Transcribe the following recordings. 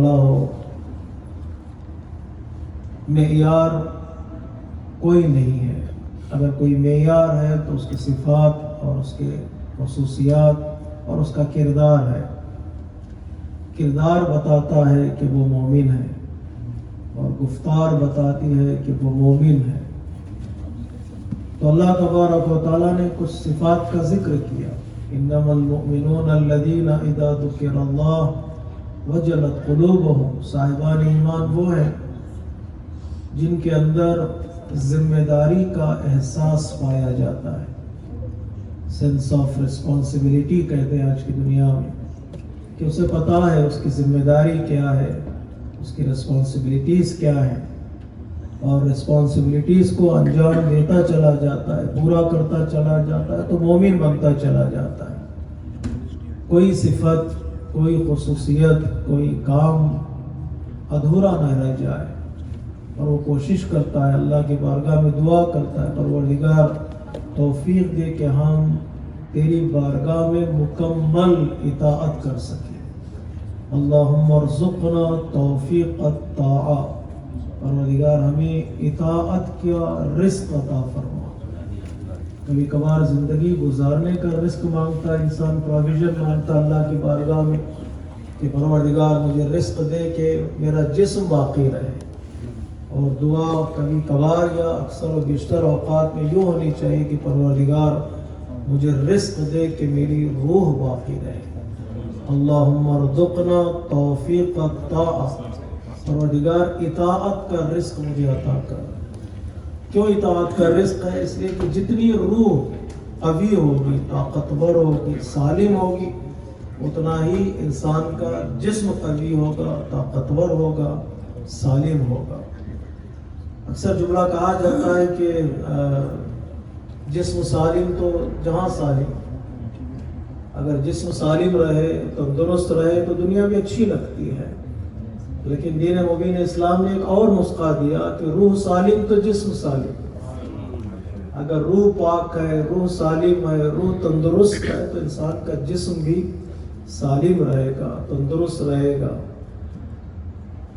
ہو، معیار کوئی نہیں ہے۔ اگر کوئی معیار ہے تو اس کی صفات اور اس کے خصوصیات اور اس کا کردار ہے۔ کردار بتاتا ہے کہ وہ مومن ہے، اور گفتار بتاتی ہے کہ وہ مومن ہے۔ تو اللہ تبارک و تعالیٰ نے کچھ صفات کا ذکر کیا۔ انما المؤمنون الذین اذا ذکر اللہ وجلت قلوبہم، صاحبان ایمان وہ ہیں جن کے اندر ذمہ داری کا احساس پایا جاتا ہے۔ سینس آف رسپانسبلٹی کہتے ہیں آج کی دنیا میں، کہ اسے پتہ ہے اس کی ذمہ داری کیا ہے، اس کی رسپانسبلٹیز کیا ہیں، اور رسپانسبلٹیز کو انجام دیتا چلا جاتا ہے، پورا کرتا چلا جاتا ہے، تو مومن بنتا چلا جاتا ہے۔ کوئی صفت، کوئی خصوصیت، کوئی کام ادھورا نہ رہ جائے، اور وہ کوشش کرتا ہے، اللہ کی بارگاہ میں دعا کرتا ہے، پروردگار توفیق دے کہ ہم تیری بارگاہ میں مکمل اطاعت کر سکیں۔ اللہم ارزقنا توفیق الطاعہ، پروردگار ہمیں اطاعت کا رزق عطا فرما۔ کبھی کبھار زندگی گزارنے کا رزق مانگتا ہے انسان، پروویژن مانگتا ہے اللہ کی بارگاہ میں کہ پروردگار مجھے رزق دے کہ میرا جسم باقی رہے، اور دعا کبھی کبھار یا اکثر و بیشتر اوقات میں یوں ہونی چاہیے کہ پروردگار مجھے رزق دے کہ میری روح باقی رہے۔ اللہم ارزقنا توفیق الطاعہ، پروردگار اطاعت کا رزق مجھے عطا کر۔ کیوں اطاعت کا رزق ہے؟ اس لیے کہ جتنی روح قوی ہوگی، طاقتور ہوگی، سالم ہوگی، اتنا ہی انسان کا جسم قوی ہوگا، طاقتور ہوگا، سالم ہوگا۔ اکثر جملہ کہا جاتا ہے کہ جسم سالم تو جہاں سالم۔ اگر جسم سالم رہے، تندرست رہے تو دنیا بھی اچھی لگتی ہے، لیکن دین مبین اسلام نے ایک اور نسخہ دیا کہ روح سالم تو جسم سالم۔ اگر روح پاک ہے، روح سالم ہے، روح تندرست ہے، تو انسان کا جسم بھی سالم رہے گا، تندرست رہے گا۔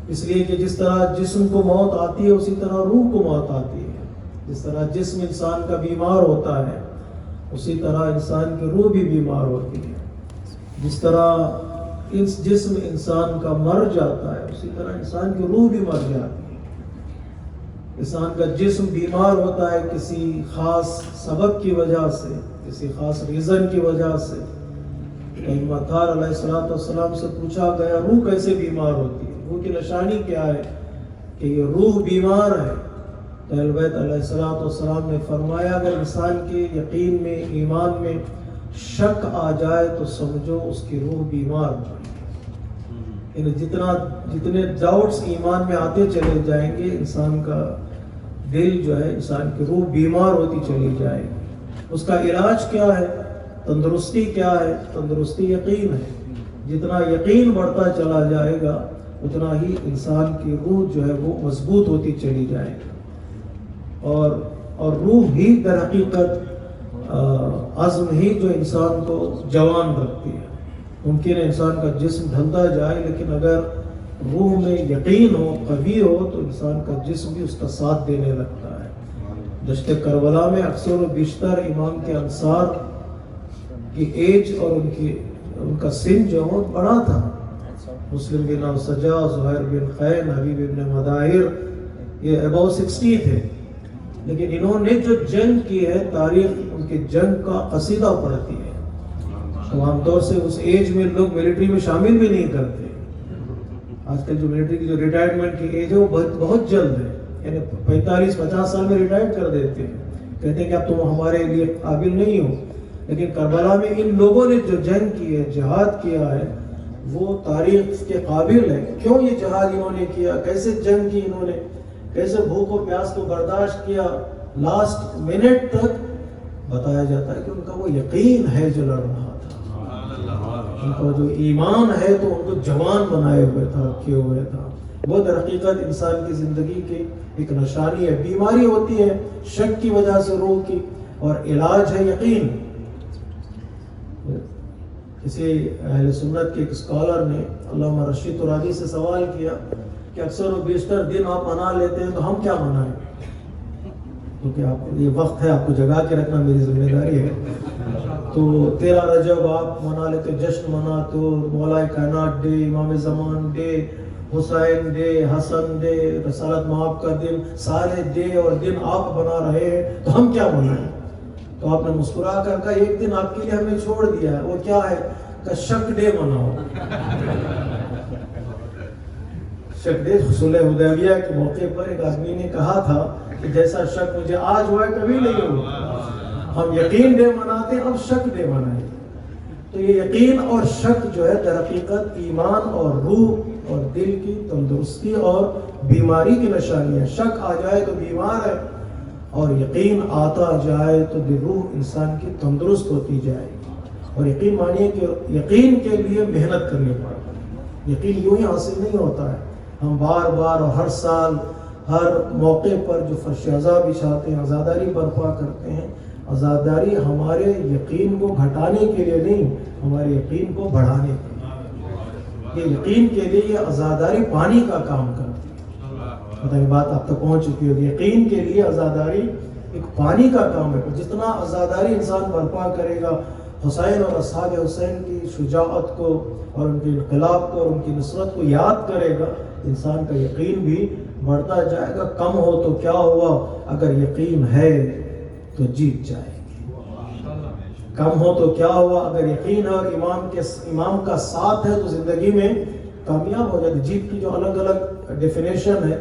اس لیے کہ جس طرح جسم کو موت آتی ہے، اسی طرح روح کو موت آتی ہے۔ جس طرح جسم انسان کا بیمار ہوتا ہے، اسی طرح انسان کی روح بھی بیمار ہوتی ہے۔ جس طرح جسم انسان کا مر جاتا ہے، اسی طرح انسان کی روح بھی مر جاتی ہے۔ انسان کا جسم بیمار ہوتا ہے کسی خاص سبب کی وجہ سے، کسی خاص ریزن کی وجہ سے۔ مطہر علیہ السلام سے پوچھا گیا روح کیسے بیمار ہوتی ہے، روح کی نشانی کیا ہے کہ یہ روح بیمار ہے؟ تو اہل بیت علیہ السلام نے فرمایا اگر انسان کے یقین میں، ایمان میں شک آ جائے تو سمجھو اس کی روح بیمار ہے۔ یعنی جتنے ڈاؤٹس ایمان میں آتے چلے جائیں گے، انسان کا دل جو ہے، انسان کی روح بیمار ہوتی چلی جائے گی۔ اس کا علاج کیا ہے؟ تندرستی کیا ہے؟ تندرستی یقین ہے۔ جتنا یقین بڑھتا چلا جائے گا، اتنا ہی انسان کی روح جو ہے وہ مضبوط ہوتی چلی جائے گی، اور روح ہی در حقیقت عزم ہی جو انسان کو جوان رکھتی ہے۔ ممکن ہے انسان کا جسم ڈھلتا جائے، لیکن اگر روح میں یقین ہو، قوی ہو، تو انسان کا جسم بھی اس کا ساتھ دینے لگتا ہے۔ دشت کربلا میں اکثر و بیشتر امام کے انصار کی ایج اور ان کا سن جو ہے بڑا تھا۔ مسلم بن اوسجا، زہیر بن خین، حبیب بن مداہر، یہ ابو 60 تھے، لیکن انہوں نے جو جنگ کی ہے، تاریخ ان کی جنگ کا قصیدہ پڑھتی ہے۔ عام طور سے اس ایج میں لوگ ملٹری میں شامل بھی نہیں کرتے۔ آج کل جو ملٹری کی جو ریٹائرمنٹ کی ایج ہے وہ بہت جلد ہے، یعنی 45-50 سال میں ریٹائر کر دیتے ہیں، کہتے ہیں کہ اب تم ہمارے لیے قابل نہیں ہو۔ لیکن کربلا میں ان لوگوں نے جو جنگ کی ہے، جہاد کیا ہے، وہ تاریخ کے قابل ہے۔ کیوں یہ جہاد انہوں نے کیا، کیسے جنگ کی انہوں نے، کیسے بھوک و پیاس کو برداشت کیا، لاسٹ منٹ تک بتایا جاتا ہے کہ ان کا وہ یقین ہے جو لڑ رہا تھا، ان کا جو ایمان ہے تو ان کو جوان بنائے ہوئے تھا، رکھے ہوئے تھا۔ وہ در حقیقت انسان کی زندگی کی ایک نشانی ہے۔ بیماری ہوتی ہے شک کی وجہ سے روح کی، اور علاج ہے یقین۔ کسی اہل سنت کے ایک اسکالر نے علامہ رشید ترابی سے سوال کیا کہ اکثر و بیشتر دن آپ منا لیتے ہیں تو ہم کیا منائیں؟ کیونکہ آپ یہ وقت ہے، آپ کو جگا کے رکھنا میری ذمہ داری ہے. تو 13 رجب آپ منا لیتے، جشن مناتے ہو، مولا کائنات ڈے، امام زمان ڈے، حسین ڈے، حسن ڈے، رسالت مآب کا دن، سارے ڈے اور دن آپ بنا رہے ہیں تو ہم کیا منائیں؟ تو آپ نے مسکرا کر کہا ایک دن آپ کے لیے ہم نے چھوڑ دیا ہے، وہ کیا ہے؟ کہ شک ڈے مناؤ. شک ڈے صلح حدیبیہ کے موقع پر ایک آدمی نے کہا تھا کہ جیسا شک مجھے آج ہوا ہے کبھی نہیں ہوا. ہم یقین ڈے مناتے، اب شک ڈے منائیں. تو یہ یقین اور شک جو ہے در حقیقت ایمان اور روح اور دل کی تندرستی اور بیماری کی نشانی ہے. شک آ جائے تو بیمار ہے، اور یقین آتا جائے تو روح انسان کی تندرست ہوتی جائے. اور یقین مانیے کہ یقین کے لیے محنت کرنی پڑتی ہے. یقین یوں ہی حاصل نہیں ہوتا ہے. ہم بار بار اور ہر سال ہر موقع پر جو فرش عزا بچھاتے ہیں، عزاداری برپا کرتے ہیں. عزاداری ہمارے یقین کو گھٹانے کے لیے نہیں، ہمارے یقین کو بڑھانے کے لیے. یہ یقین کے لیے یہ عزاداری پانی کا کام کرتی ہے. پتہ نہیں بات آپ تک پہنچ چکی ہوگی. یقین کے لیے عزاداری ایک پانی کا کام ہے. جتنا عزاداری انسان برپا کرے گا، حسین اور اصحاب حسین کی شجاعت کو اور ان کے انقلاب کو اور ان کی نصرت کو یاد کرے گا، انسان کا یقین بھی بڑھتا جائے گا. کم ہو تو کیا ہوا، اگر یقین ہے تو جیت جائے گی. کم ہو تو کیا ہوا، اگر یقین ہے اور امام کا ساتھ ہے تو زندگی میں کامیاب ہو جاتی. جیت کی جو الگ الگ ڈیفینیشن ہے،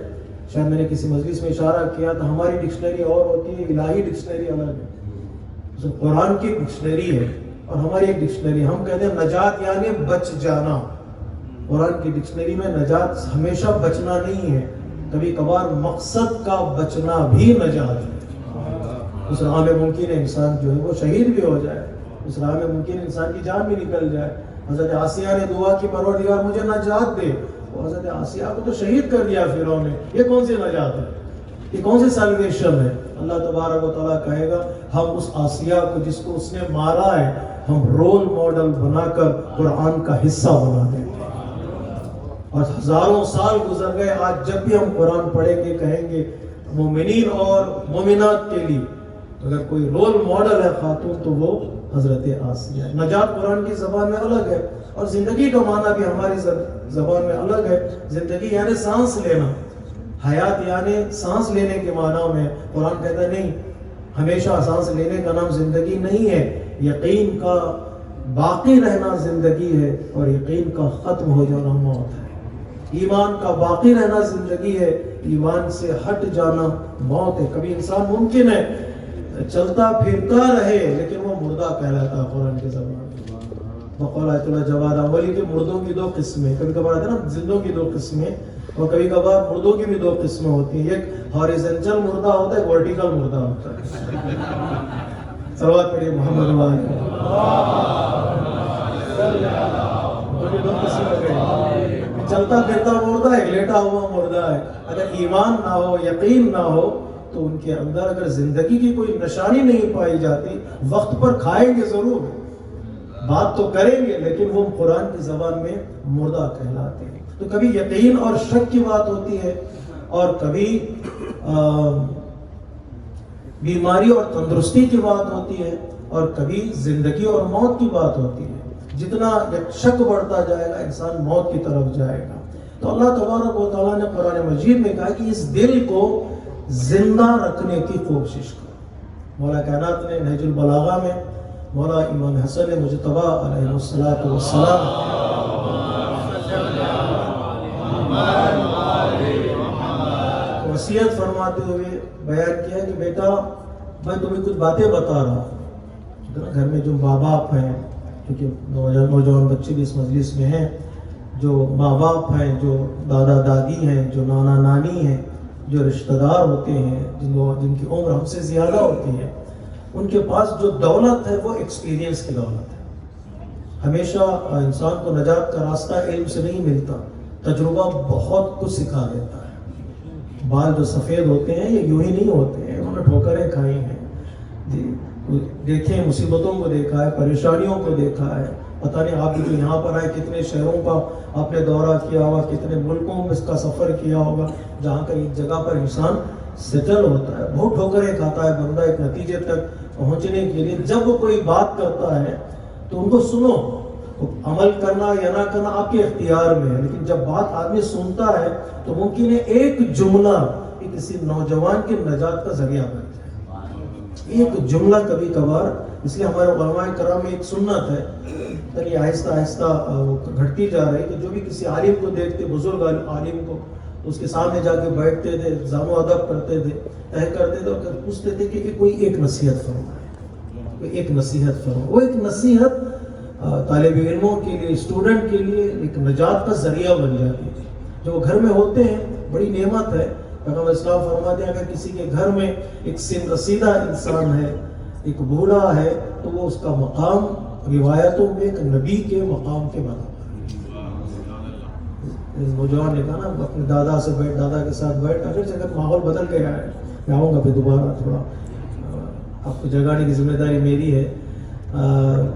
شاید میں نے کسی مجلس میں اشارہ کیا تھا. ہماری ڈکشنری اور ہوتی ہے، الہی ڈکشنری الگ ہے. قرآن کی ڈکشنری ہے اور ہماری ایک ڈکشنری. ہم کہتے ہیں نجات یعنی بچ جانا. قرآن کی ڈکشنری میں نجات ہمیشہ بچنا نہیں ہے، کبھی کبھار مقصد کا بچنا بھی نجات ہے. اس راہ میں ممکن ہے انسان جو ہے وہ شہید بھی ہو جائے، اس راہ میں ممکن انسان کی جان بھی نکل جائے. حضرت آسیہ نے دعا کی پروردگار مجھے نجات دے، وہ حضرت آسیہ کو تو شہید کر دیا فرعون نے. یہ کون سی نجات ہے، یہ کون سی سیلویشن ہے؟ اللہ تبارک و تعالیٰ کہے گا ہم اس آسیہ کو جس کو اس نے مارا ہے ہم رول ماڈل بنا کر قرآن کا حصہ بنا دیں گے. اور ہزاروں سال گزر گئے، آج جب بھی ہم قرآن پڑھیں گے کہیں گے مومنین اور مومنات کے لیے اگر کوئی رول ماڈل ہے خاتون تو وہ حضرت آسیہ ہے. نجات قرآن کی زبان میں الگ ہے اور زندگی کا معنی بھی ہماری زبان میں الگ ہے. زندگی یعنی سانس لینا، حیات یعنی سانس لینے کے معنی میں. قرآن کہتا ہے نہیں، ہمیشہ سانس لینے کا نام زندگی نہیں ہے. یقین کا باقی رہنا زندگی ہے اور یقین کا ختم ہو جانا موت ہے. ایمان کا باقی رہنا زندگی ہے، ایمان سے ہٹ جانا موت ہے. کبھی انسان ممکن ہے چلتا پھرتا رہے لیکن وہ مردہ کہلاتا ہے. قرآن کے زبان میں بقول آیت اللہ جواد اولی کے مردوں کی دو قسمیں، کبھی کبھار آتا ہے نا زندوں کی دو قسمیں، اور کبھی کبھار مردوں کی بھی دو قسمیں ہوتی ہیں. ایک ہاریزنٹل مردہ ہوتا ہے، ایک ورٹیکل مردہ ہوتا ہے. صلوات پڑھیے محمد علیہ. دو قسمیں، چلتا پھرتا مردہ ہے، لیٹا ہوا مردہ ہے. اگر ایمان نہ ہو، یقین نہ ہو تو ان کے اندر اگر زندگی کی کوئی نشانی نہیں پائی جاتی، وقت پر کھائیں گے ضرور، بات تو کریں گے لیکن وہ قرآن کی زبان میں مردہ کہلاتے ہیں. تو کبھی یقین اور شک کی بات ہوتی ہے اور کبھی بیماری اور تندرستی کی بات ہوتی ہے اور کبھی زندگی اور موت کی بات ہوتی ہے. جتنا شک بڑھتا جائے گا انسان موت کی طرف جائے گا. تو اللہ تبارک و تعالیٰ نے قرآن مجید میں کہا کہ اس دل کو زندہ رکھنے کی کوشش کرو. مولا کائنات نے نہج البلاغہ میں مولا امام حسن مجتبیٰ علیہ الصلوۃ والسلام وصیت فرماتے ہوئے بیان کیا کہ بیٹا میں تمہیں کچھ باتیں بتا رہا ہوں. گھر میں جو ماں باپ ہیں، کیونکہ نوجوان بچے بھی اس مجلس میں ہیں، جو ماں باپ ہیں، جو دادا دادی ہیں، جو نانا نانی ہیں، جو رشتہ دار ہوتے ہیں، جن کی عمر ہم سے زیادہ ہوتی ہے، ان کے پاس جو دولت ہے وہ ایکسپیرینس کی دولت ہے. ہمیشہ انسان کو نجات کا راستہ علم سے نہیں ملتا، تجربہ بہت کچھ سکھا دیتا ہے. بال جو سفید ہوتے ہیں یہ یوں ہی نہیں ہوتے ہیں، انہوں نے ٹھوکریں کھائی ہیں، دیکھیں مصیبتوں کو دیکھا ہے، پریشانیوں کو دیکھا ہے، پتہ نہیں آپ بھی جو یہاں پر آئے کتنے شہروں کا آپ نے دورہ کیا ہوگا, کتنے ملکوں میں اس کا سفر کیا ہوگا, جہاں کا ایک جگہ پر انسان سیٹل ہوتا ہے. بہت ٹھوکریں کھاتا ہے بندہ ایک نتیجے تک پہنچنے کے لیے. جب وہ کوئی بات کرتا ہے تو ان کو سنو, عمل کرنا یا نہ کرنا آپ کے اختیار میں ہے, لیکن جب بات آدمی سنتا ہے تو ممکن ہے ایک جملہ کسی نوجوان کی نجات کا ذریعہ بن جائے. ایک جملہ کبھی کبھار, اس لیے ہمارے علماء کرام میں ایک سنت ہے, یہ آہستہ آہستہ گھٹتی جا رہی, کہ جو بھی کسی عالم کو دیکھتے, بزرگ عالم کو, اس کے سامنے جا کے بیٹھتے تھے, زام و ادب کرتے تھے, طے کرتے تھے اور پوچھتے تھے کہ کوئی ایک نصیحت فرمائے, کوئی ایک نصیحت فرمائے. وہ ایک نصیحت طالب علموں کے لیے, اسٹوڈنٹ کے لیے ایک نجات کا ذریعہ بن جاتی ہے. جو گھر میں ہوتے ہیں بڑی نعمت ہے. پیغمبر اسلام فرماتے ہیں اگر کسی کے گھر میں ایک سن رسیدہ انسان ہے, ایک بوڑھا ہے, تو وہ اس کا مقام روایتوں میں ایک نبی کے مقام کے برابر ہے. نوجوان نے کہا نا اپنے دادا سے بیٹھ, دادا کے ساتھ بیٹھ, اگر جگہ ماحول بدل گیا ہے, میں آؤں گا پھر دوبارہ, تھوڑا آپ کو جگانے کی ذمہ داری میری ہے.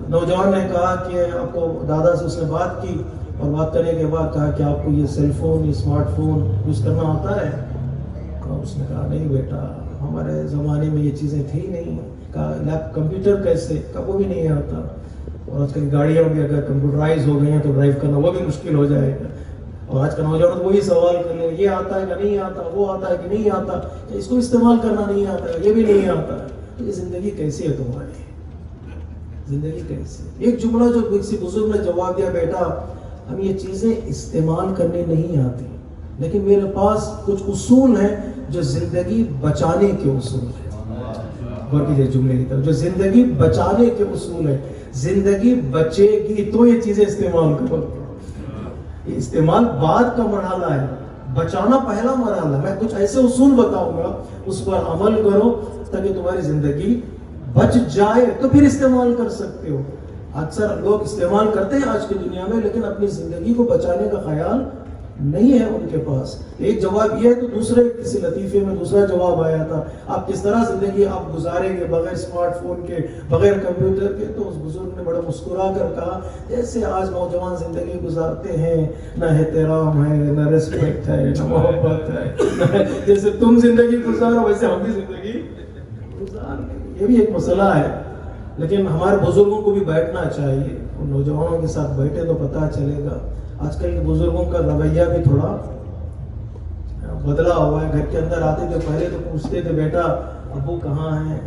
نوجوان نے کہا کہ آپ کو دادا سے اس نے بات کی, اور بات کرنے کے بعد کہا کہ آپ کو یہ سیل فون, یہ اسمارٹ فون یوز کرنا آتا ہے؟ اس نے کہا نہیں بیٹا, ہمارے زمانے میں یہ چیزیں تھی نہیں. کہا لیپ کمپیوٹر کیسے؟ کہا وہ بھی نہیں آتا. اور آج کل گاڑیاں بھی اگر کمپیوٹرائز ہو گئی ہیں تو ڈرائیو کرنا وہ بھی مشکل ہو جائے گا. اور آج کا نوجوان وہی سوال کر لیں, یہ آتا ہے کہ نہیں آتا, وہ آتا ہے کہ نہیں آتا, اس کو استعمال کرنا نہیں آتا, یہ بھی نہیں آتا. تو یہ زندگی کیسی ہے تمہاری, زندگی کیسی؟ ایک جملہ جو کسی بزرگ نے جواب دیا, بیٹا ہم یہ چیزیں استعمال کرنے نہیں آتی, لیکن میرے پاس کچھ اصول ہیں جو زندگی بچانے کے اصول ہیں. غور کیجیے جملے کی طرف, جو زندگی بچانے کے اصول ہیں. زندگی بچے گی تو یہ چیزیں استعمال کرو. یہ استعمال بعد کا مرحلہ ہے, بچانا پہلا مرحلہ ہے. میں کچھ ایسے اصول بتاؤں گا, اس پر عمل کرو تاکہ تمہاری زندگی بچ جائے, تو پھر استعمال کر سکتے ہو. اکثر لوگ استعمال کرتے ہیں آج کی دنیا میں, لیکن اپنی زندگی کو بچانے کا خیال نہیں ہے ان کے پاس. ایک جواب یہ ہے تو دوسرے کسی لطیفے میں دوسرا جواب آیا تھا, آپ کس طرح زندگی آپ گزاریں گے بغیر اسمارٹ فون کے, بغیر کمپیوٹر کے؟ تو اس بزرگ نے بڑا مسکرا کر کہا جیسے آج نوجوان زندگی گزارتے ہیں, نہ احترام ہے, نہ ریسپیکٹ ہے, نہ محبت ہے, جیسے تم زندگی گزارو ویسے ہم بھی زندگی گزار لیں. یہ بھی ایک مسئلہ ہے, لیکن ہمارے بزرگوں کو بھی بیٹھنا چاہیے. ان نوجوانوں کے ساتھ بیٹھے تو پتہ چلے گا. آج کل کے بزرگوں کا رویہ بھی تھوڑا بدلا ہوا ہے. گھر کے اندر آتے تھے پہلے تو پوچھتے تھے بیٹا ابو کہاں ہیں,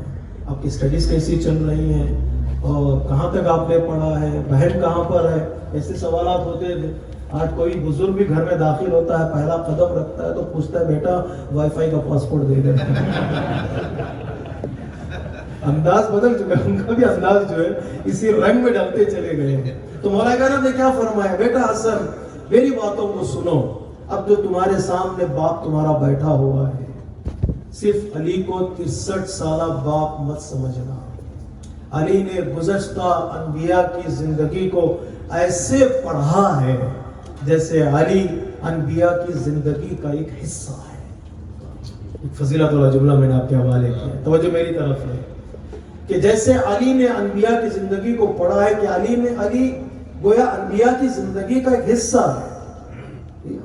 آپ کی اسٹڈیز کیسی چل رہی ہیں, اور کہاں تک آپ نے پڑھا ہے, بہن کہاں پر ہے, ایسے سوالات ہوتے تھے. آج کوئی بزرگ بھی گھر میں داخل ہوتا ہے, پہلا قدم رکھتا ہے تو پوچھتا ہے بیٹا وائی فائی کا پاسپورٹ دے دے. انداز بدل چکا ہے, ان کا بھی انداز جو ہے اسی رنگ میں ڈالتے چلے گئے ہیں. تو مولا کریم نے کیا فرمایا, بیٹا حسن میری باتوں کو سنو. اب جو تمہارے سامنے باپ تمہارا بیٹھا ہوا ہے, صرف علی کو 63 سالہ باپ مت سمجھنا. علی نے گزشتہ انبیاء کی زندگی کو ایسے پڑھا ہے جیسے علی انبیاء کی زندگی کا ایک حصہ ہے. ایک فضیلت والا جملہ میں نے آپ کے حوالے کیا, توجہ میری طرف ہے, کہ جیسے علی نے انبیاء کی زندگی کو پڑھا ہے کہ علی گویا انبیاء کی زندگی کا ایک حصہ ہے.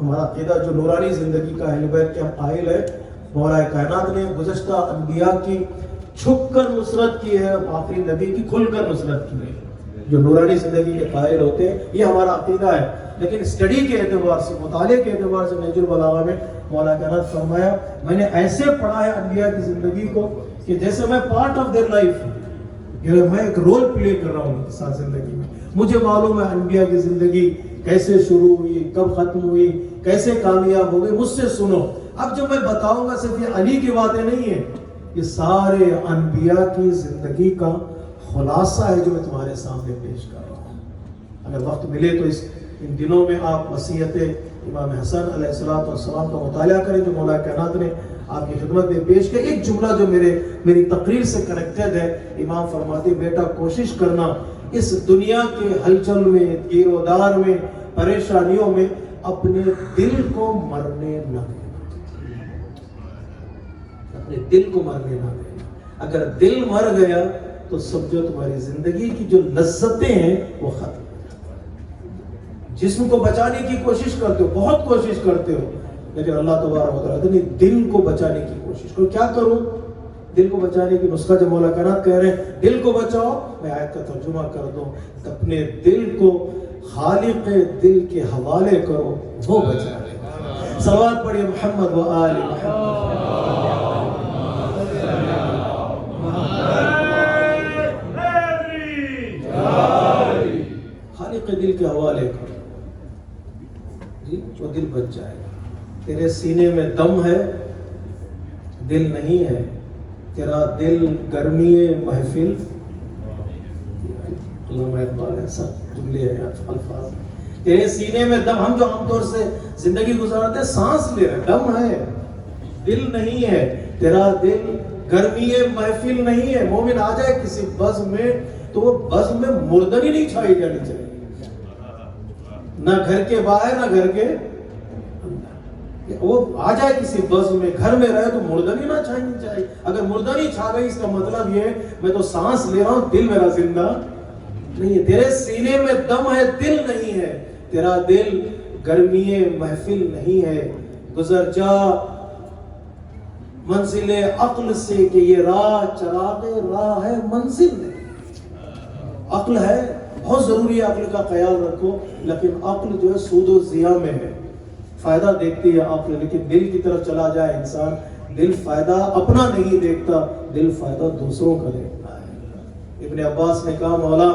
ہمارا عقیدہ جو نورانی زندگی کا اہل بیت کے ہم قائل ہے, مولا کائنات نے گزشتہ انبیاء کی چھپ کر نصرت کی ہے, آخری نبی کی کھل کر نصرت کی ہے. جو نورانی زندگی کے قائل ہوتے ہیں یہ ہمارا عقیدہ ہے. لیکن اسٹڈی کے اعتبار سے, مطالعے کے اعتبار سے نہج البلاغہ میں مولا کائنات فرمایا میں نے ایسے پڑھا ہے انبیاء کی زندگی کو کہ جیسے میں پارٹ آف دیئر لائف, میں ایک رول پلے کر رہا ہوں ساتھ زندگی میں. مجھے معلوم ہے انبیاء کی زندگی کیسے شروع ہوئی, کب ختم ہوئی, کیسے کامیاب ہو گئی, مجھ سے سنو. اب جب میں بتاؤں گا صرف یہ علی کی باتیں نہیں ہیں, یہ سارے انبیاء کی زندگی کا خلاصہ ہے جو میں تمہارے سامنے پیش کر رہا ہوں. اگر وقت ملے تو ان دنوں میں آپ وصیت امام حسن علیہ السلام کا مطالعہ کریں جو مولا کائنات نے آپ کی خدمت میں پیش کیا. ایک جملہ جو میری تقریر سے کنیکٹڈ ہے, امام فرماتے بیٹا کوشش کرنا اس دنیا کے ہلچل میں, گیر و دار میں, پریشانیوں میں اپنے دل کو مرنے نہ دینا. اپنے دل کو مرنے نہ دینا. اگر دل مر گیا تو سمجھو تمہاری زندگی کی جو لذتیں ہیں وہ ختم. جسم کو بچانے کی کوشش کرتے ہو، بہت کوشش کرتے ہو، لیکن اللہ تبارک و تعالیٰ نے دل کو بچانے کی کوشش کرو. کیا کروں؟ دل کو بچانے کی نسخہ جب مولا کائنات کہہ رہے ہیں دل کو بچاؤ، میں آیت کا ترجمہ کر دوں، اپنے دل کو خالق دل کے حوالے کرو، وہ بچا لے. صلوات پڑھیے محمد و آل محمد. خالق دل کے حوالے کرو جی، وہ دل بچ جائے گا. تیرے سینے میں دم ہے، دل نہیں ہے. تیرا دل گرمی محفل، علامہ اقبال ایسا جملے ہیں الفاظ. تیرے سینے میں دم، ہم جو عام طور سے زندگی گزارتے ہیں سانس لے رہے، دم ہے، دل نہیں ہے. تیرا دل گرمی محفل نہیں ہے. مومن آ جائے کسی بزم میں تو وہ بزم میں مردنی نہیں چھائی جانی چاہیے، نہ گھر کے باہر نہ گھر کے اندر. وہ آ جائے کسی بزم میں، گھر میں رہے تو مردنی نہ چھانی چاہیے. اگر مردنی چھا گئی اس کا مطلب یہ میں تو سانس لے رہا ہوں، دل میرا زندہ نہیں ہے. تیرے سینے میں دم ہے، دل نہیں ہے. تیرا دل گرمی محفل نہیں ہے. گزر جا منزل عقل سے کہ یہ راہ چراغ راہ ہے، منزل نہیں. عقل ہے، بہت ضروری ہے، عقل کا خیال رکھو، لیکن عقل جو ہے سود و ضیاء میں ہے. فائدہ دیکھتی ہے عقل، لیکن دل کی طرف چلا جائے انسان، دل فائدہ اپنا نہیں دیکھتا، دل فائدہ دوسروں کا دیکھتا ہے. ابن عباس نے کہا مولا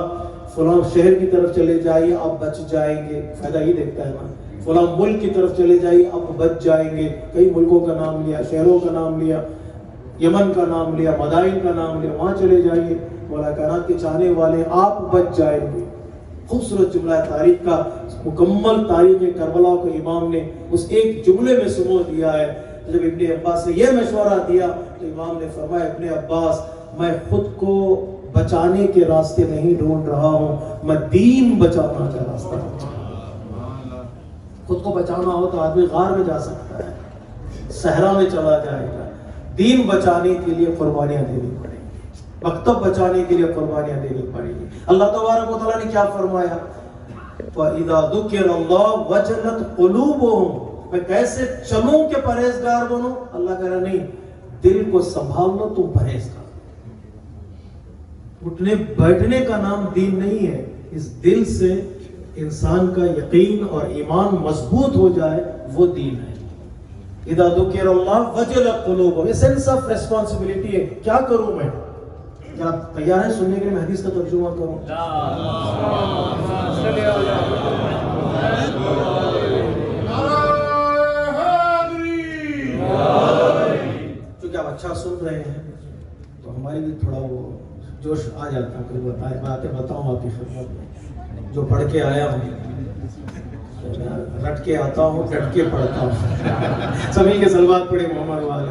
فلاں شہر کی طرف چلے جائیے آپ بچ جائیں گے، فائدہ ہی دیکھتا ہے نا. فلاں ملک کی طرف چلے جائیے آپ بچ جائیں گے. کئی ملکوں کا نام لیا، شہروں کا نام لیا، یمن کا نام لیا، مدائن کا نام لیا، وہاں چلے جائیے، مولا کائنات کے چاہنے والے آپ بچ جائیں گے. خوبصورت جملہ ہے تاریخ کا، مکمل تاریخ کربلا کو امام نے اس ایک جملے میں سمو دیا ہے. جب ابن عباس نے یہ مشورہ دیا تو امام نے فرمایا ابن عباس میں خود کو بچانے کے راستے نہیں ڈھونڈ رہا ہوں، میں دین بچانا کا راستہ. خود کو بچانا ہو تو آدمی غار میں جا سکتا ہے، صحرا میں چلا جائے گا. دین بچانے کے لیے قربانیاں دینی پڑیں گی، مکتب بچانے کے لیے قربانیاں دینی پڑیں گی. اللہ تبارک و تعالیٰ نے کیا فرمایا؟ وَإِذَا ذُكِرَ اللَّهُ وَجَلَتْ قُلُوبُهُمْ. میں کیسے چلوں کہ پرہیزگار بنوں؟ اللہ کہہ رہا نہیں، دل کو سنبھال لو تم پرہیزگار. اٹھنے بیٹھنے کا نام دین نہیں ہے. اس دل سے انسان کا یقین اور ایمان مضبوط ہو جائے وہ دین ہے. اذا ذکر اللہ وجلت قلوبہم، یہ سینس آف ریسپانسبلٹی ہے. کیا کروں میں؟ کیا آپ تیار ہیں سننے کے لیے میں حدیث کا ترجمہ کروں؟ کیونکہ آپ اچھا سن رہے ہیں تو ہماری بھی تھوڑا وہ جوش آ جاتا ہے. کوئی باتیں بتاؤں آپ کی خدمت میں جو پڑھ کے آیا ہوں، رٹ کے آتا ہوں، ڈٹ کے پڑھتا ہوں. سبھی کے صلوات پڑھے محمد والے.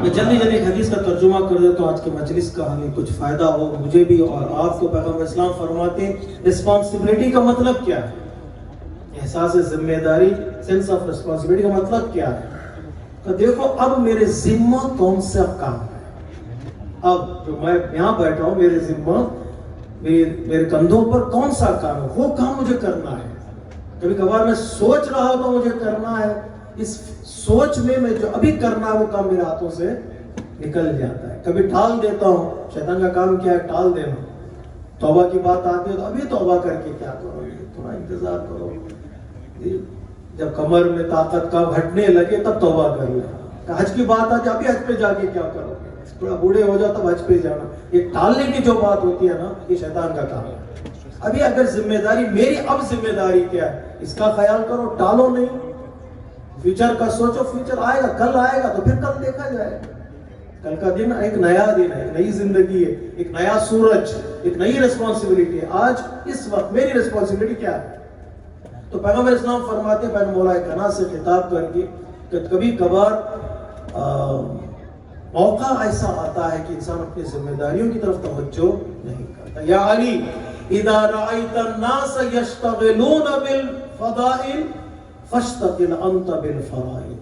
میں جلدی جلدی حدیث کا ترجمہ کر دیتا ہوں آج کے مجلس کا ہمیں کچھ فائدہ ہو مجھے بھی اور آپ کو. پیغمبر اسلام فرماتے ہیں رسپانسبلٹی کا مطلب کیا ہے؟ احساس ذمہ داری، سینس آف رسپانسبلٹی کا مطلب کیا ہے؟ تو دیکھو اب میرے ذمہ کون سا کام ہے. اب جو میں یہاں بیٹھا ہوں میرے ذمہ میرے کندھوں پر کون سا کام ہے، وہ کام مجھے کرنا ہے. کبھی کبھار میں سوچ رہا ہوں تو مجھے کرنا ہے، اس سوچ میں جو ابھی کرنا ہے وہ کام میرے ہاتھوں سے نکل جاتا ہے. کبھی ٹال دیتا ہوں. شیطان کا کام کیا ہے؟ ٹال دینا. توبہ کی بات آتی ہے تو ابھی توبہ کر کے کیا کرو گے، تھوڑا انتظار کرو. جب کمر میں طاقت کا گھٹنے لگے تب توبہ کر لیں. حج کی بات آتی ہے ابھی حج پہ جا کے کیا کرو گے، تھوڑا بوڑھے ہو جاؤ تب حج پہ جانا. یہ ٹالنے کی جو بات ہوتی ہے نا یہ شیطان کا کام ہے. ابھی اگر ذمہ داری میری، اب ذمہ داری کیا ہے اس کا خیال کرو، ٹالو نہیں. فیوچر کا سوچو، فیوچر آئے گا، کل آئے گا تو پھر کل دیکھا جائے گا. کل کا دن ایک نیا دن ہے، ایک نئی زندگی ہے، ایک نیا سورج، ایک نئی ریسپانسبلٹی ہے. آج اس وقت میری ریسپانسبلٹی کیا ہے؟ تو پیغمبر اسلام فرماتے ہیں مولا کائنات سے خطاب کر کے کہ کبھی کبھار موقع ایسا آتا ہے کہ انسان اپنی ذمہ داریوں کی طرف توجہ نہیں کرتا. یا علی اذا رأیت الناس یشتغلون بالفضائل فاشتغل انت بالفرائض.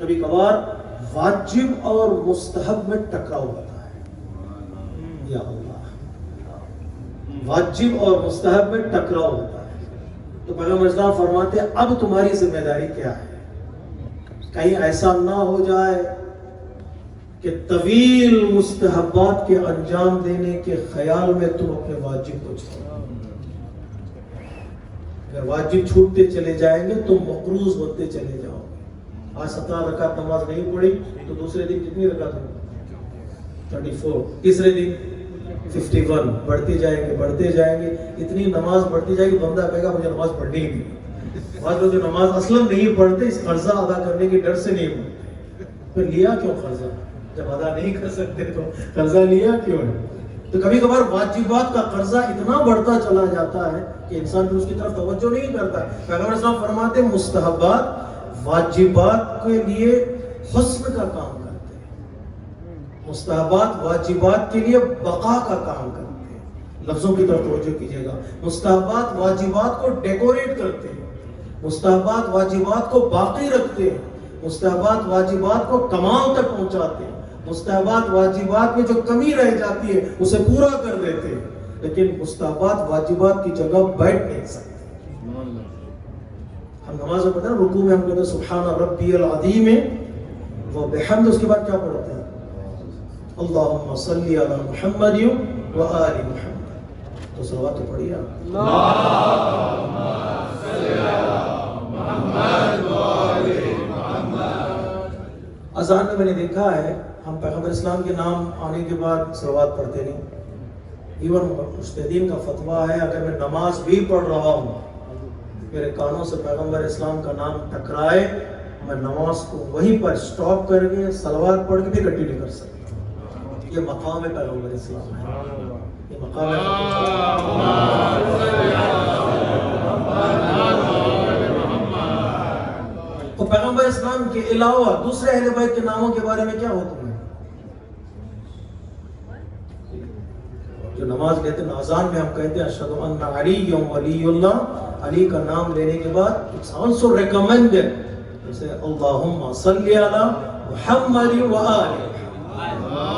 کبھی کبھار واجب اور مستحب میں ٹکراؤ ہوتا ہے. یا اللہ، واجب اور مستحب میں ٹکراؤ ہوتا ہے، تو پیغمبر اسلام فرماتے ہیں اب تمہاری ذمہ داری کیا ہے؟ کہیں ایسا نہ ہو جائے کہ طویل مستحبات کے انجام دینے کے خیال میں تم اپنے واجب کو چھوڑو۔ اگر واجب چھوٹتے چلے جائیں گے تو مقروض ہوتے چلے جاؤ گے۔ آج 17 رکعت نماز نہیں پڑھی تو دوسرے دن کتنی رکعت ہوگی؟ 34، تیسرے دن 51، بڑھتے جائیں گے، اتنی نماز بڑھتی جائے گی بندہ کہے گا مجھے نماز پڑھنی ہی نہیں۔ بعض لوگ جو نماز اصلاً نہیں پڑھتے اس قرضہ ادا کرنے کے ڈر سے نہیں پڑھتے، پھر لیا کیوں قرضہ؟ جب ادا نہیں کر سکتے تو قرضہ لیا کیوں ہے؟ تو کبھی کبھار واجبات کا قرضہ اتنا بڑھتا چلا جاتا ہے کہ انسان بھی اس کی طرف توجہ نہیں کرتا۔ پیغمبر صلی اللہ علیہ وسلم فرماتے ہیں مستحبات واجبات کے لیے حسن کا کام کرتے ہیں، مستحبات واجبات کے لیے بقا کا کام کرتے ہیں۔ لفظوں کی طرف توجہ کیجیے گا، مستحبات واجبات کو ڈیکوریٹ کرتے ہیں، مستحبات واجبات کو باقی رکھتے ہیں، مستحبات واجبات کو کمال تک پہنچاتے ہیں، مستحبات واجبات میں جو کمی رہ جاتی ہے اسے پورا کر دیتے ہیں، لیکن مستحبات واجبات کی جگہ بیٹھ نہیں سکتے۔ ہم نماز میں پڑھتے ہیں رکوع میں ہم کہتے ہیں سبحان ربی العظیم و بحمد، اس کے بعد کیا پڑھتے ہیں؟ اللہم صلی علی محمد و آل محمد۔ تو صلوات تو پڑھیے آپ، اللہم صلی علی محمد و آل محمد۔ اذان میں نے دیکھا ہے ہم پیغمبر اسلام کے نام آنے کے بعد صلوات پڑھتے نہیں۔ ایون مجتہدین کا فتویٰ ہے اگر میں نماز بھی پڑھ رہا ہوں میرے کانوں سے پیغمبر اسلام کا نام ٹکرائے میں نماز کو وہیں پر سٹاپ کر کے صلوات پڑھ کے بھی کنٹینیو کر سکتا۔ یہ مقام ہے پیغمبر اسلام ہے، یہ مقام تو پیغمبر اسلام کے علاوہ دوسرے اہل بیت کے ناموں کے بارے میں کیا حکم ہے؟ جو نماز لیتے ہیں اذان میں ہم کہتے ہیں اشہد ان علی ولی اللہ، علی کا نام لینے کے بعد اٹس آلسو ریکمینڈڈ جیسے اللہم صلی علی محمد و آل محمد۔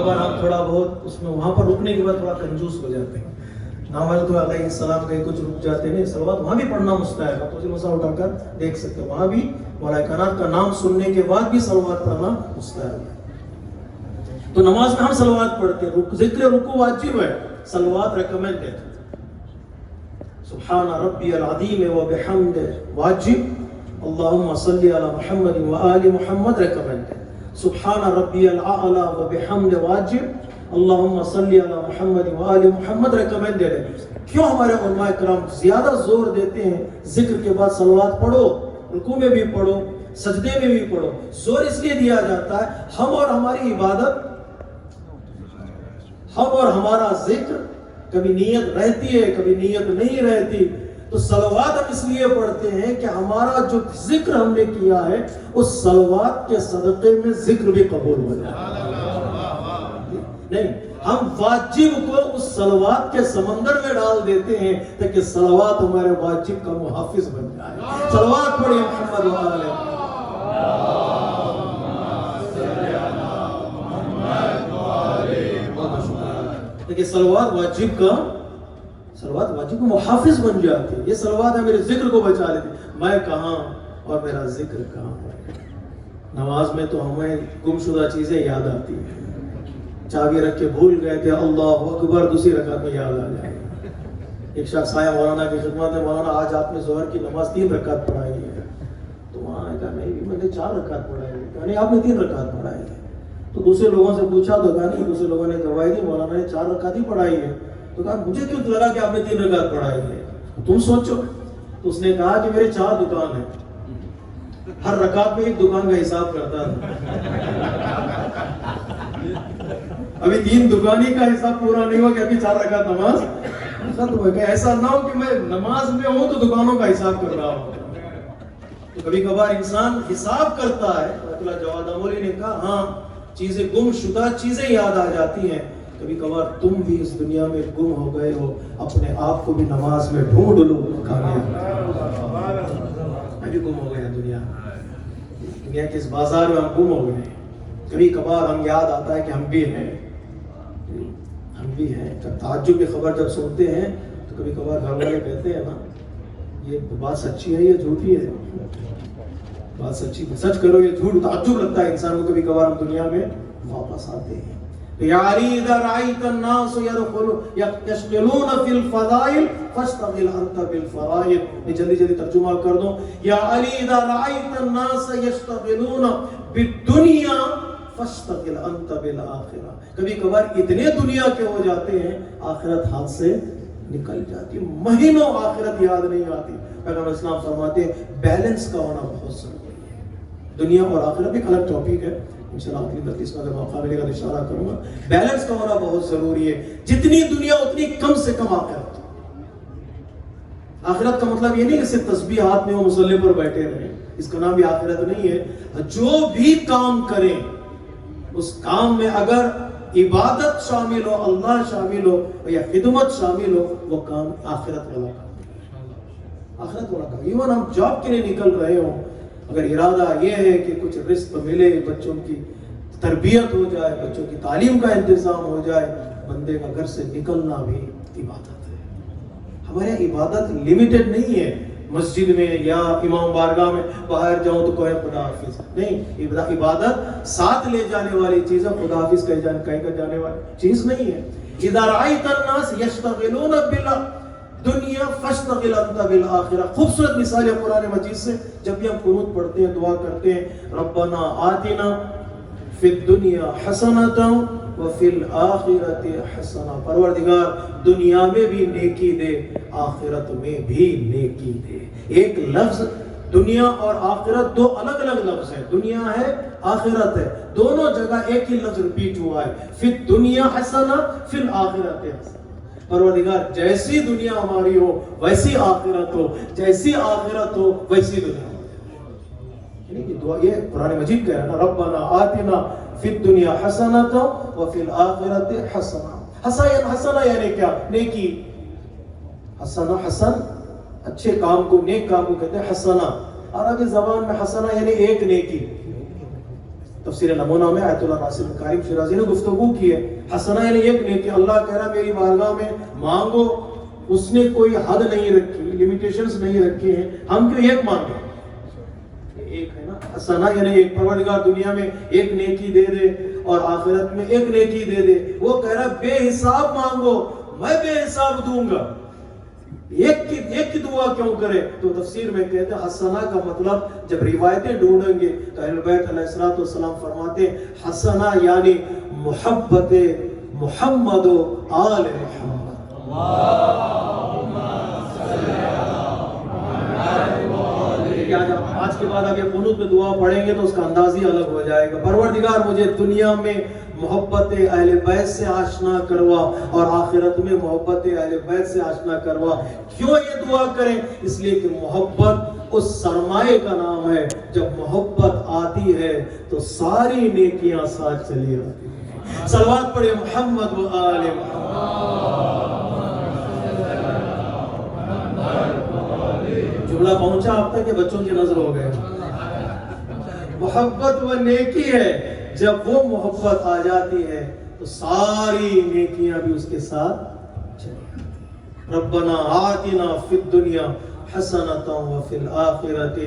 ہم تھوڑا بہت اس میں وہاں پر رکنے کے بعد تھوڑا کنجوس ہو جاتے ہیں، نام تو علیہ السلام کہیں کچھ رک جاتے ہیں، صلوات وہاں بھی پڑھنا مستحب ہے، تو اسی مسئلہ اٹھا کر دیکھ سکتے ہیں، وہاں بھی مولا کائنات کا نام سننے کے بعد بھی صلوات پڑھنا مستحب ہے۔ تو نماز میں ہم صلوات پڑھتے ہیں، ذکر رکوع واجب ہے، صلوات ریکمینڈ ہے۔ سبحان ربی العظیم و بحمد واجب، اللہم صلی علی محمد و آل محمد ریکمینڈ ہے۔ سبحان ربی الاعلی و بحمد واجب، اللہم صلی علی محمد و آل محمد ریکمینڈڈ ہے۔ کیوں ہمارے علماء کرام زیادہ زور دیتے ہیں ذکر کے بعد صلوات پڑھو، رکوع میں بھی پڑھو، سجدے میں بھی پڑھو؟ زور اس لیے دیا جاتا ہے ہم اور ہماری عبادت، ہم اور ہمارا ذکر کبھی نیت رہتی ہے کبھی نیت نہیں رہتی، تو صلوات ہم اس لیے پڑھتے ہیں کہ ہمارا جو ذکر ہم نے کیا ہے اس صلوات کے صدقے میں ذکر بھی قبول ہو جائے۔ نہیں، ہم واجب کو اس صلوات کے سمندر میں ڈال دیتے ہیں تاکہ صلوات ہمارے واجب کا محافظ بن جائے۔ صلوات پڑھیں محمد و آل محمد۔ دیکھیں صلوات واجب کا محافظ بن جاتی ہے، یہ صلوات ہے میرے ذکر کو بچا لیتی ہے۔ میں کہاں اور میرا ذکر کہاں ہے؟ نماز میں تو ہمیں گمشدہ چیزیں یاد آتی ہیں، چابی رکھ کے بھول گئے کہ اللہ اکبر دوسری رکعت میں یاد آ جائے۔ ایک شخص آیا مولانا کی خدمت میں، مولانا آج آپ نے ظہر کی نماز 3 رکعت پڑھائی ہے، تو وہاں نے کہا نہیں میں نے 4 رکعت پڑھائی ہے، کہا نہیں آپ نے 3 رکعت پڑھائی ہے۔ تو دوسرے لوگوں سے پوچھا تو کہا نہیں، دوسرے لوگوں نے گواہی دی مولانا نے 4 رکعت ہی پڑھائی ہے۔ تو کہا مجھے کیوں لگا کہ آپ نے 3 رکعت پڑھائی ہے، تم سوچو۔ تو اس نے کہا کہ میرے 4 دکان ہیں، ہر رکعت میں ایک دکان کا حساب کرتا تھا، ابھی 3 دکانی کا حساب پورا نہیں ہوا کہ ابھی 4 رکعت نماز ختم ہو گیا۔ ایسا نہ ہو کہ میں نماز میں ہوں تو دکانوں کا حساب کر رہا ہوں۔ تو کبھی کبھار انسان حساب کرتا ہے، اللہ جواد اموری نے کہا ہاں چیزیں گم شدہ چیزیں یاد آ جاتی ہیں، کبھی کبھار تم بھی اس دنیا میں گم ہو گئے ہو، اپنے آپ کو بھی نماز میں ڈھونڈ لو، میں بھی گم ہو گیا دنیا میں۔ دنیا کے اس بازار میں ہم گم ہو گئے ہیں. کبھی کبھار ہم یاد آتا ہے کہ ہم بھی ہیں. جب تعجب کی خبر جب سنتے ہیں تو کبھی کبھار گھر والے کہتے ہیں نا یہ بات سچی ہے یا جھوٹی ہے. بات سچی سچ کرو یہ جھوٹ. تعجب لگتا ہے انسان کو کبھی کبھار ہم دنیا میں واپس آتے ہیں. یا علی اذا رأیت الناس یشغلون فی الفضائل فاشتغل انت بالفرائض. میں جلدی ترجمہ کر دوں. یا علی اذا رأیت الناس یشتغلون بالدنیا فاشتغل انت بالآخرہ. کبھی کبھار اتنے دنیا کے ہو جاتے ہیں آخرت ہاتھ سے نکل جاتی. مہینوں آخرت یاد نہیں آتی. پیغمبر اسلام فرماتے ہیں بیلنس کا ہونا بہت ضروری ہے. دنیا اور آخرت ایک الگ ٹاپک ہے, انشاءاللہ اگلی درس میں اگر موقع ملے گا تو اشارہ کروں گا. بیلنس کا ہونا بہت ضروری ہے. جتنی دنیا اتنی کم سے کم آخرت. آخرت کا مطلب یہ نہیں کہ صرف تسبیح ہاتھ میں وہ مصلی پر بیٹھے رہیں, اس کا نام بھی آخرت نہیں ہے. جو بھی کام کریں اس کام میں اگر عبادت شامل ہو, اللہ شامل ہو یا خدمت شامل ہو, وہ کام آخرت والا کام. آخرت والا کام. ایون ہم جاب کے لیے نکل رہے ہوں, اگر ارادہ یہ ہے کہ کچھ رزق ملے, بچوں کی تربیت ہو جائے, بچوں کی تعلیم کا انتظام ہو جائے, بندے کا گھر سے نکلنا بھی عبادت ہے. ہمارے عبادت لمیٹڈ نہیں ہے مسجد میں یا امام بارگاہ میں باہر جاؤں تو کوئی خدا حافظ نہیں. عبادت ساتھ لے جانے والی چیز ہے, خدا حافظ کہہ جانے والی چیز نہیں ہے. اذا رأیت الناس یشتغلون بالدنیا فاشتغل انت بالآخرہ. خوبصورت مثال ہے قرآن مجید سے. جب بھی ہم قنوت پڑھتے ہیں, دعا کرتے ہیں, ربنا آتنا فی الدنیا حسنۃ وفی الآخرۃ حسنہ. پروردگار دنیا میں بھی نیکی دے, آخرت میں بھی نیکی دے. ایک لفظ دنیا اور آخرت دو الگ الگ لفظ ہیں. دنیا ہے, آخرت ہے, دونوں جگہ ایک ہی لفظ ریپیٹ ہوا ہے. فی الدنیا حسنہ فی الآخرۃ حسنہ. پروردگار جیسی دنیا ہماری ہو ویسی آخرت ہو, جیسی آخرت ہو ویسی دنیا ہو. یہ قرآن مجید کہہ رہا ہے نا, ربنا آتنا فی الدنیا حسنۃ وفی الآخرۃ حسنہ. حسنہ یعنی کیا؟ نیکی. حسنہ, حسن اچھے کام کو, نیک کام کو کہتے ہیں حسنہ. عربی زبان میں حسنہ یعنی ایک نیکی. تفسیر نمونہ میں آیت اللہ ناصر کریم شیرازی نے گفتگو کی ہے. حسنہ یعنی ایک نیکی. اللہ کہہ رہا میری بارگاہ میں مانگو, اس نے کوئی حد نہیں رکھی, لیمیٹیشنز نہیں رکھی ہیں, ہم کیوں ایک مانگیں. ایک ہے نا حسنہ یعنی ایک. پروردگار دنیا میں ایک نیکی دے دے اور آخرت میں ایک نیکی دے دے. وہ کہہ رہا بے حساب مانگو, میں بے حساب دوں گا. ایک کی دعا کیوں کرے؟ تو تفسیر میں کہتے ہیں حسنہ کا مطلب جب روایتیں ڈھونڈیں گے تو اہل بیت علیہ الصلوۃ والسلام فرماتے ہیں حسنہ یعنی محبت محمد و آل محمد. آج کے بعد آپ یہ قنوت میں دعا پڑھیں گے تو اس کا انداز ہی الگ ہو جائے گا. پروردگار مجھے دنیا میں محبت اہل بیت سے آشنا کروا اور آخرت میں محبت اہل بیت سے آشنا کروا. کیوں یہ دعا کریں؟ اس لیے کہ محبت اس سرمایہ کا نام ہے. جب محبت آتی ہے تو ساری نیکیاں ساتھ چلی آتی ہیں. صلوات پڑھیں محمد و آل محمد. جملہ پہنچا آپ تک کہ بچوں کی نظر ہو گئے. محبت وہ نیکی ہے, جب وہ محبت آ جاتی ہے تو ساری نیکیاں بھی اس کے ساتھ چلی. ربنا آتنا فی الدنیا حسنۃ وفی الآخرۃ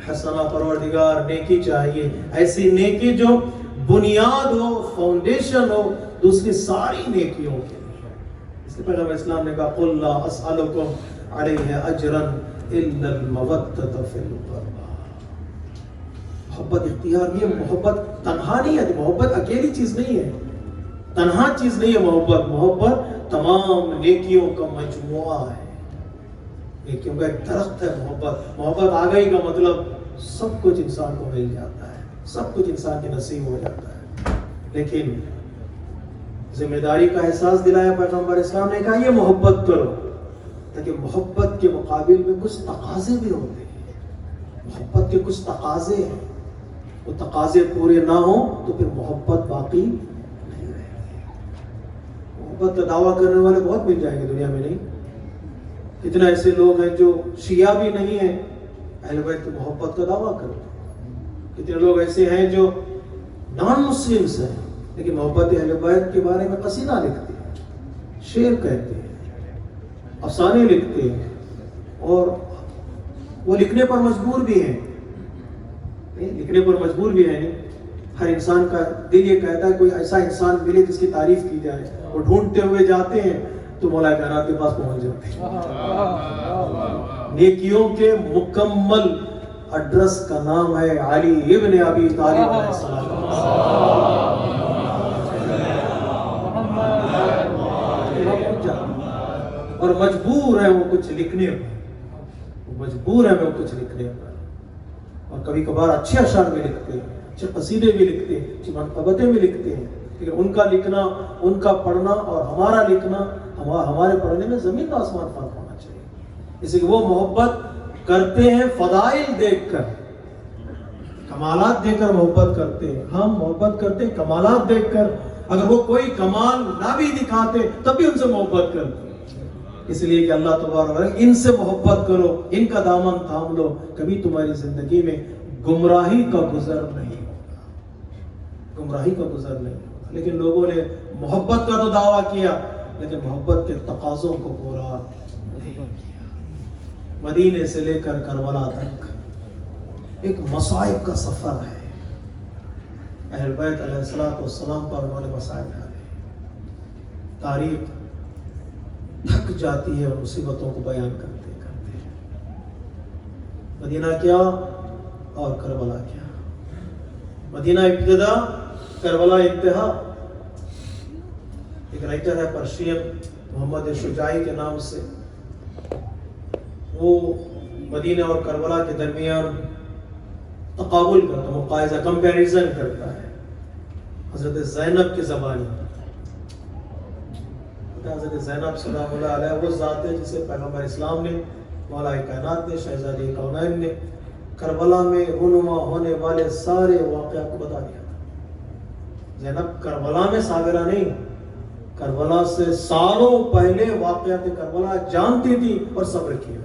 حسنہ. پروردگار نیکی چاہیے, ایسی نیکی جو بنیاد ہو, فاؤنڈیشن ہو دوسری ساری نیکیوں کی. اس لیے پیغمبر اسلام نے کہا قل لا اسألکم علیہ اجرا الا المودۃ فی القربى. محبت اختیار بھی ہے. محبت تنہا نہیں ہے, محبت اکیلی چیز نہیں ہے, تنہا چیز نہیں ہے. محبت تمام نیکیوں کا مجموعہ ہے, نیکیوں کا ایک درخت ہے. محبت آ گئی کا مطلب سب کچھ انسان کو مل جاتا ہے, سب کچھ انسان کے نصیب ہو جاتا ہے. لیکن ذمہ داری کا احساس دلایا پیغمبر اسلام نے, کہا یہ محبت کرو, تاکہ محبت کے مقابل میں کچھ تقاضے بھی ہوتے ہیں. محبت کے کچھ تقاضے ہیں, وہ تقاضے پورے نہ ہوں تو پھر محبت باقی نہیں رہتی. محبت کا دعویٰ کرنے والے بہت مل جائیں گے دنیا میں, نہیں کتنے ایسے لوگ ہیں جو شیعہ بھی نہیں ہیں, اہل بیت کی محبت کا دعویٰ کرتے. کتنے لوگ ایسے ہیں جو نان مسلمس ہیں لیکن محبت اہل بیت کے بارے میں قصیدہ لکھتے ہیں، شعر کہتے ہیں، افسانے لکھتے ہیں، اور وہ لکھنے پر مجبور بھی ہیں، لکھنے پر مجبور بھی ہیں۔ ہر انسان کا دل یہ کہتا ہے کوئی ایسا انسان ملے جس کی تعریف کی جائے، وہ ڈھونڈتے ہوئے جاتے ہیں تو مولا کائنات کے پاس پہنچ جاتے ہیں۔ نیکیوں کے مکمل ایڈریس کا نام ہے علی ابن ابی طالب علیہ السلام، اور مجبور ہے وہ کچھ لکھنے پر، مجبور ہے وہ کچھ لکھنے پر، اور کبھی کبھار اچھے اشعار بھی لکھتے ہیں، اچھے قصیدے بھی لکھتے ہیں، اچھی منقبتیں بھی لکھتے ہیں، لیکن ان کا لکھنا، ان کا پڑھنا اور ہمارا لکھنا، ہمارے پڑھنے میں زمین کا آسمان فرق ہونا چاہیے۔ اس لیے وہ محبت کرتے ہیں فضائل دیکھ کر، کمالات دیکھ کر محبت کرتے ہیں، ہم محبت کرتے ہیں کمالات دیکھ کر، اگر وہ کوئی کمال نہ بھی دکھاتے تب بھی ان سے محبت کرتے ہیں، اس لیے کہ اللہ تبارک ان سے محبت کرو، ان کا دامن تھام لو، کبھی تمہاری زندگی میں گمراہی کا گزر نہیں ہوگا، گمراہی کا گزر نہیں ہوگا۔ لیکن لوگوں نے محبت کا تو دعویٰ کیا لیکن محبت کے تقاضوں کو پورا نہیں کیا۔ مدینے سے لے کر کربلا تک ایک مصائب کا سفر ہے، اہل بیت علیہ السلام پر انہوں نے مصائب ڈالے، تاریخ تھک جاتی ہے اور مصیبتوں کو بیان کرتے کرتے۔ مدینہ کیا اور کربلا کیا، مدینہ ابتدا، کربلا انتہا۔ ایک رائٹر ہے پرشین محمد شجاعی کے نام سے، وہ مدینہ اور کربلا کے درمیان تقابل کرتا ہے، مقایسہ، کمپیریزن کرتا ہے حضرت زینب کی زبانی۔ حضرت زینب سلام اللہ علیہ وہ ذات ہے جسے پیغمبر اسلام نے، مولا کائنات نے، شہزادی کونین نے کربلا میں رونما ہونے والے سارے واقعات کو بتا دیا تھا۔ زینب کربلا میں صابرہ نہیں، کربلا سے سالوں پہلے واقعات کربلا جانتی تھی اور صبر کیا،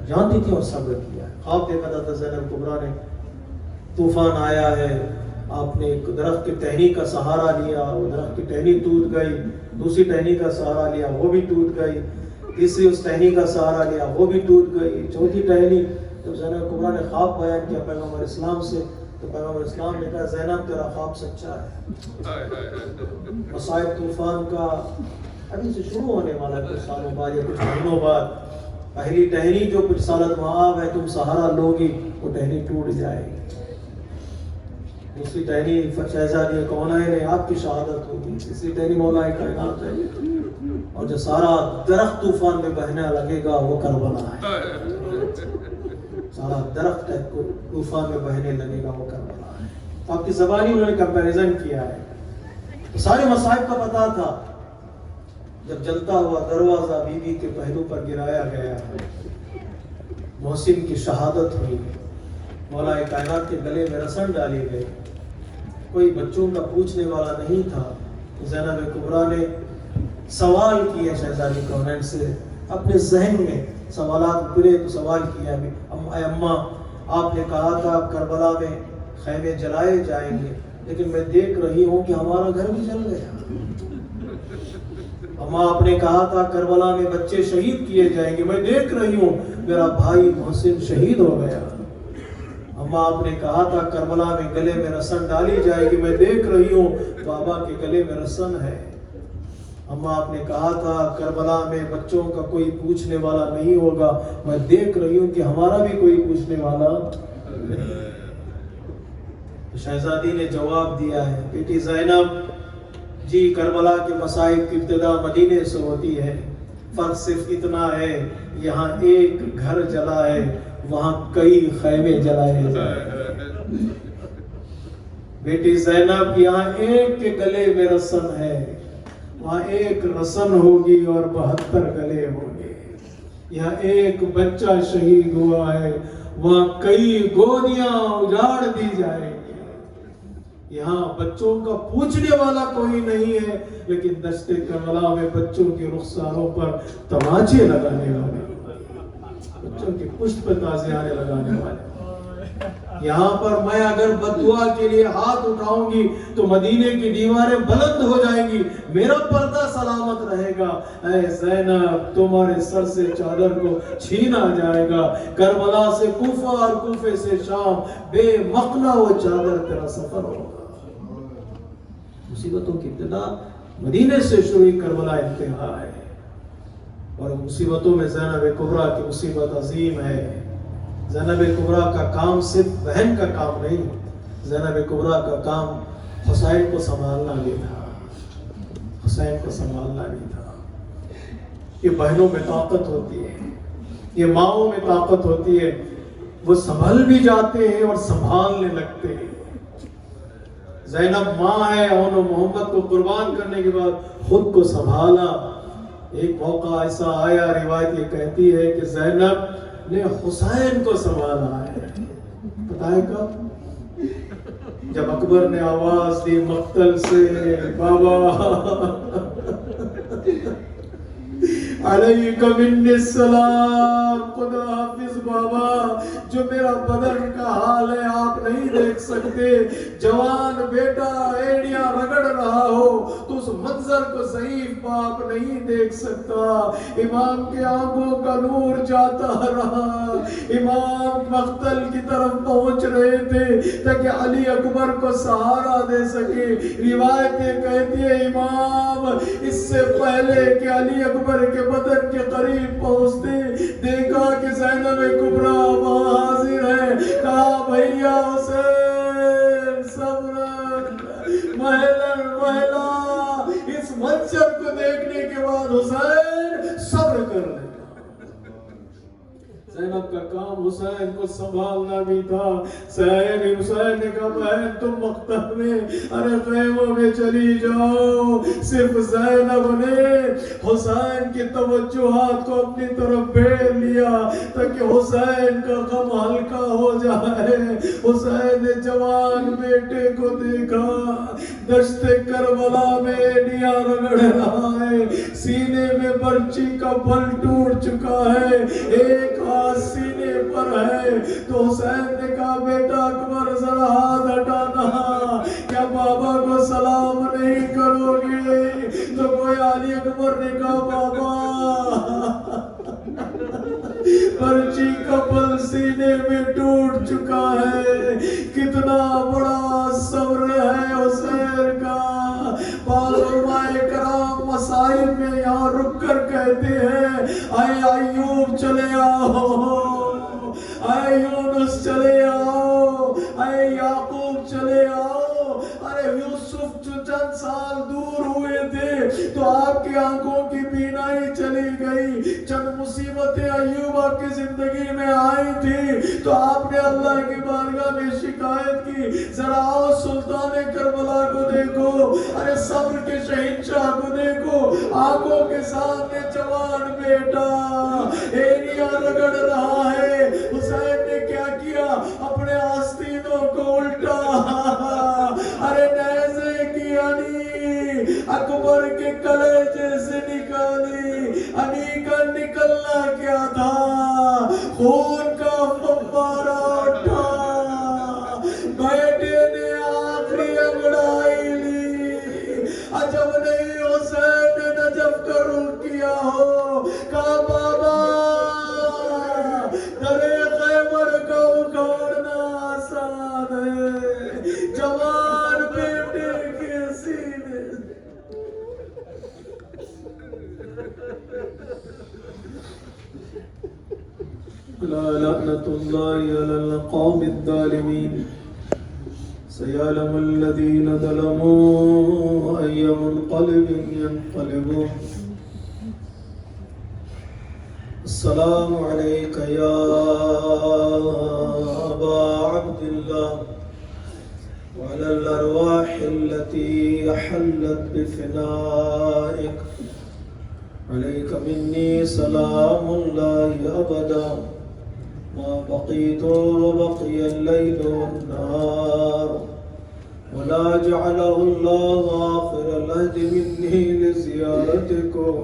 جانتی تھی اور صبر کیا۔ خواب دیکھا تھا زینب کبریٰ نے، طوفان آیا ہے، آپ نے ایک درخت کی ٹہنی کا سہارا لیا، وہ درخت کی ٹہنی ٹوٹ گئی، دوسری ٹہنی کا سہارا لیا وہ بھی ٹوٹ گئی، تیسری اس ٹہنی کا سہارا لیا وہ بھی ٹوٹ گئی، چوتھی ٹہنی۔ جب زینب کبریٰ نے خواب بیان کیا پیغمبر اسلام سے تو پیغمبر اسلام نے کہا زینب تیرا خواب سچا ہے۔ مصائب طوفان کا ابھی سے شروع ہونے والا ہے، کچھ سالوں بعد یا کچھ مہینوں بعد۔ پہلی ٹہنی جو کچھ سالت معاب ہے تم سہارا لوگی، وہ ٹہنی ٹوٹ جائے گی۔ دوسری ٹہنی شہزادی کونین ہے، آپ کی شہادت ہوگی۔ تیسری ٹہنی مولا کائنات ہے، اور جو سارا درخت طوفان میں بہنے لگے گا وہ کربلا ہے۔ سارا درخت طوفان میں بہنے لگے گا وہ کربلا ہے۔ آپ کی زبانی انہوں نے کمپیریزن کیا ہے، سارے مصائب کا پتہ تھا۔ جب جلتا ہوا دروازہ بی بی کے پہلو پر گرایا گیا، محسن کی شہادت ہوئی، مولا کائنات کے گلے میں رسن ڈالی گئی، کوئی بچوں کا پوچھنے والا نہیں تھا۔ زینب کبریٰ نے سوال کیے شہزادی کونین سے، اپنے ذہن میں سوالات گرے تو سوال کیا، اے اماں آپ نے کہا تھا کربلا میں خیمے جلائے جائیں گے، لیکن میں دیکھ رہی ہوں کہ ہمارا گھر بھی جل گیا۔ اماں آپ نے کہا تھا کربلا میں بچے شہید کیے جائیں گے، میں دیکھ رہی ہوں میرا بھائی محسن شہید ہو گیا۔ اماں آپ نے کہا تھا کربلا میں گلے میں رسن ڈالی جائے گی، میں دیکھ رہی ہوں بابا کے گلے میں رسن ہے۔ اماں آپ نے کہا تھا کربلا میں بچوں کا کوئی پوچھنے والا نہیں ہوگا، میں دیکھ رہی ہوں کہ ہمارا بھی کوئی پوچھنے والا نہیں۔ شہزادی نے جواب دیا ہے، بیٹی زینب جی کربلا کے مصائب کی ابتدا مدینے سے ہوتی ہے، فرق صرف اتنا ہے یہاں ایک گھر جلا ہے، وہاں کئی خیمے جلائے جائیں۔ بیٹی زینب یہاں ایک کے گلے میں رسن ہے، وہاں ایک رسن ہوگی اور 72 گلے ہوں گے۔ یہاں ایک بچہ شہید ہوا ہے، وہاں کئی گودیاں اجاڑ دی جائیں گی۔ یہاں بچوں کا پوچھنے والا کوئی نہیں ہے، لیکن دشت کربلا میں بچوں کے رخساروں پر تماچے لگانے والے، بچوں کی پشت پر تازیانے لگانے والے۔ یہاں پر میں اگر بددعا کے لیے ہاتھ اٹھاؤں گی تو مدینے کی دیواریں بلند ہو جائیں گی، میرا پردہ سلامت رہے گا۔ اے زینب تمہارے سر سے چادر کو چھینا جائے گا، کربلا سے کوفہ اور کوفے سے شام، بے مقلا وہ چادر تیرا سفر ہوگا۔ مصیبتوں کی ابتدا مدینے سے شروع، کربلا انتہا ہے، اور مصیبتوں میں زینب کبریٰ کی مصیبت عظیم ہے۔ زینب کبریٰ کا کام صرف بہن کا کام نہیں، زینب کبریٰ کا کام حسین کو سنبھالنا بھی تھا، حسین کو سنبھالنا بھی تھا۔ یہ بہنوں میں طاقت ہوتی ہے، یہ ماؤں میں طاقت ہوتی ہے، وہ سنبھل بھی جاتے ہیں اور سنبھالنے لگتے ہیں۔ زینب ماں ہے، اور محمد کو قربان کرنے کے بعد خود کو سنبھالا۔ ایک موقع ایسا آیا، روایت یہ کہتی ہے کہ زینب نے حسین کو سنبھالا ہے۔ پتہ ہے کب؟ جب اکبر نے آواز دی مقتل سے، بابا علیکم منی السلام، خدا حافظ بابا، جو میرا بدن کا حال ہے آپ نہیں دیکھ سکتے، جوان بیٹا ایڑیاں رگڑ رہا ہو تو اس منظر کو ضعیف باپ نہیں دیکھ سکتا۔ امام کے آنکھوں کا نور جاتا رہا، امام مقتل کی طرف پہنچ رہے تھے تاکہ علی اکبر کو سہارا دے سکے۔ روایتیں کہتی ہے امام اس سے پہلے کہ علی اکبر کے بدن کے قریب پہنچتے، دیکھا کہ زینب کبریٰ وہاں حاضر ہے، کہا بھیا حسین صبر محلن محلہ۔ اس منظر کو دیکھنے کے بعد حسین صبر کر لے۔ زینب کا کام حسین کو سنبھالنا بھی تھا۔ حسین نے کہا بہن تم مقتل میں، ارے خیموں میں چلی جاؤ۔ صرف زینب نے حسین کی توجہات کو اپنی طرف پھیر لیا تاکہ حسین کا غم ہلکا ہو جائے۔ حسین نے جوان بیٹے کو دیکھا، دشت کربلا میں ایڑیاں رگڑ رہا ہے، سینے میں برچی کا بل ٹوٹ چکا ہے، ایک ہاتھ سینے پر ہے۔ تو حسین نے کہا بیٹا اکبر ذرا ہاتھ ہٹانا، کیا بابا کو سلام نہیں کرو گے؟ تو کوئی علی اکبر نے کہا بابا پرچی کا بل سینے میں ٹوٹ چکا ہے۔ کتنا بڑا صبر ہے حسین کا۔ بعض علماء کرام مسائل میں یہاں رک کر کہتے ہیں اے ایوب چلے آؤ، اے یونس چلے آؤ، اے یعقوب چلے آؤ۔ ارے یوسف جو چند سال دور ہوئے تھے تو آپ کی آنکھوں کی بینائی چلی گئی، چند مصیبتیں ایوب آپ کی زندگی میں آئی تھی تو آپ نے اللہ کی بارگاہ میں شکایت کی، ذرا آؤ سلطان کربلا کو دیکھو، ارے صبر کے شہنشاہ کو دیکھو، آنکھوں کے سامنے جوان بیٹا ایڑیاں رگڑ رہا ہے۔ حسین نے کیا کیا؟ اپنے آستینوں کو الٹا، ارے نیزے کی علی اکبر کے کلیجے سے نکالی۔ علی کا نکلنا کیا تھا؟ خون کا فوارہ اٹھا، بیٹے نے آخری انگڑائی لی۔ عجب نہیں حسین نے نجف کا رخ کیا ہو، کہا بابا درے خیبر کا اکھاڑنا آسان ہے، جوان بیٹے کے سینے۔ لا لعنت اللہ علی القوم الظالمین، سيعلم الذين ظلموا أي منقلب ينقلبون۔ السلام عليك يا أبا عبد الله وعلى الأرواح التي حلت بفنائك، عليك مني سلام الله أبدا ما بقيت وبقي الليل والنهار، ولا جعله الله آخر العهد مني لزيارتكم۔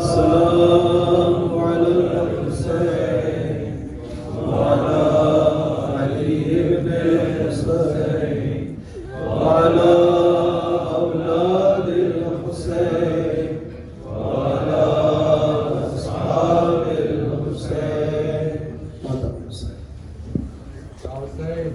السلام على الحسين وعلى ہے